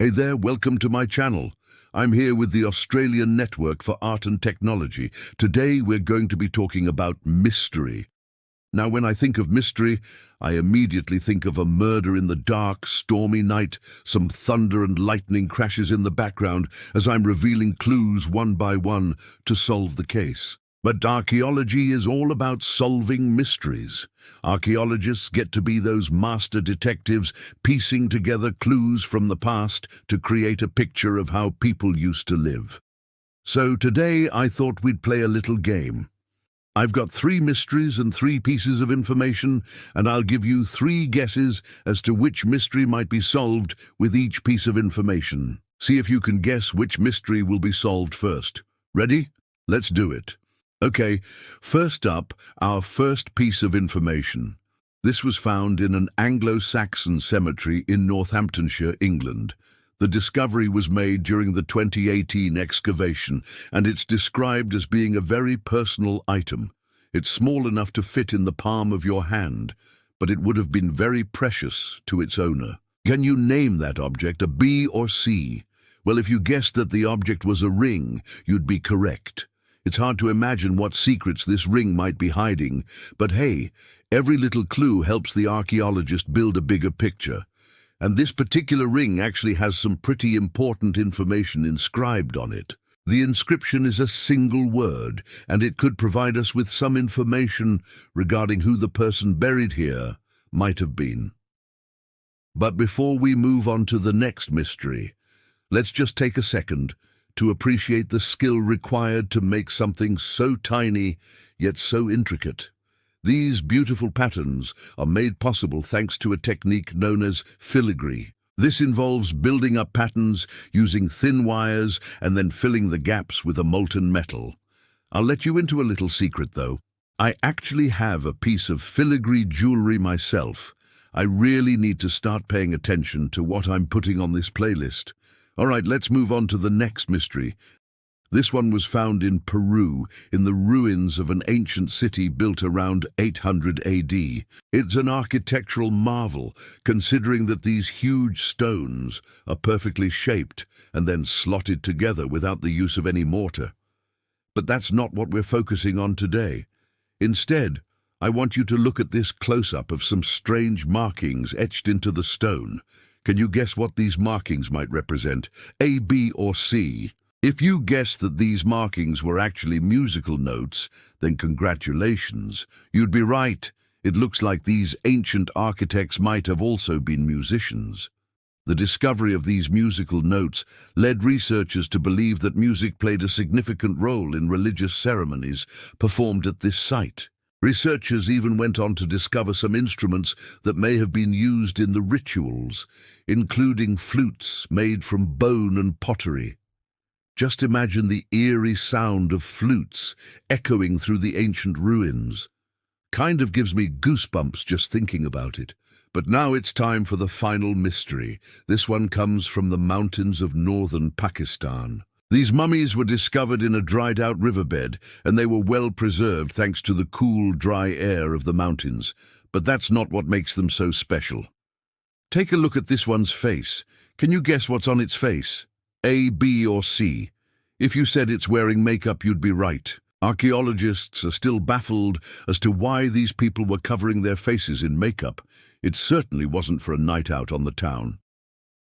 Hey there, welcome to my channel. I'm here with the Australian Network for Art and Technology. Today we're going to be talking about mystery. Now, when I think of mystery, I immediately think of a murder in the dark, stormy night, some thunder and lightning crashes in the background as I'm revealing clues one by one to solve the case. But archaeology is all about solving mysteries. Archaeologists get to be those master detectives, piecing together clues from the past to create a picture of how people used to live. So today I thought we'd play a little game. I've got 3 mysteries and 3 pieces of information, and I'll give you 3 guesses as to which mystery might be solved with each piece of information. See if you can guess which mystery will be solved first. Ready? Let's do it. Okay, first up, our first piece of information. This was found in an Anglo-Saxon cemetery in Northamptonshire, England. The discovery was made during the 2018 excavation, and it's described as being a very personal item. It's small enough to fit in the palm of your hand, but it would have been very precious to its owner. Can you name that object, a B or C? Well, if you guessed that the object was a ring, you'd be correct. It's hard to imagine what secrets this ring might be hiding, but hey, every little clue helps the archaeologist build a bigger picture. And this particular ring actually has some pretty important information inscribed on it. The inscription is a single word, and it could provide us with some information regarding who the person buried here might have been. But before we move on to the next mystery, let's just take a second to appreciate the skill required to make something so tiny, yet so intricate. These beautiful patterns are made possible thanks to a technique known as filigree. This involves building up patterns using thin wires and then filling the gaps with a molten metal. I'll let you into a little secret, though. I actually have a piece of filigree jewelry myself. I really need to start paying attention to what I'm putting on this playlist. All right, let's move on to the next mystery. This one was found in Peru, in the ruins of an ancient city built around 800 AD. It's an architectural marvel, considering that these huge stones are perfectly shaped and then slotted together without the use of any mortar. But that's not what we're focusing on today. Instead, I want you to look at this close-up of some strange markings etched into the stone. Can you guess what these markings might represent? A, B, or C? If you guess that these markings were actually musical notes, then congratulations. You'd be right. It looks like these ancient architects might have also been musicians. The discovery of these musical notes led researchers to believe that music played a significant role in religious ceremonies performed at this site. Researchers even went on to discover some instruments that may have been used in the rituals, including flutes made from bone and pottery. Just imagine the eerie sound of flutes echoing through the ancient ruins. Kind of gives me goosebumps just thinking about it. But now it's time for the final mystery. This one comes from the mountains of northern Pakistan. These mummies were discovered in a dried-out riverbed, and they were well preserved thanks to the cool, dry air of the mountains. But that's not what makes them so special. Take a look at this one's face. Can you guess what's on its face? A, B, or C? If you said it's wearing makeup, you'd be right. Archaeologists are still baffled as to why these people were covering their faces in makeup. It certainly wasn't for a night out on the town.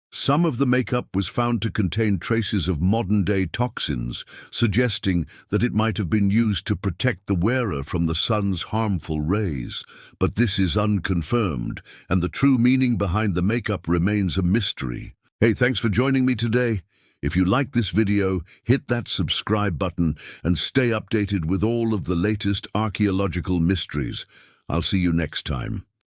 Some of the makeup was found to contain traces of modern-day toxins, suggesting that it might have been used to protect the wearer from the sun's harmful rays. But this is unconfirmed, and the true meaning behind the makeup remains a mystery. Hey, thanks for joining me today. If you like this video, hit that subscribe button and stay updated with all of the latest archaeological mysteries. I'll see you next time.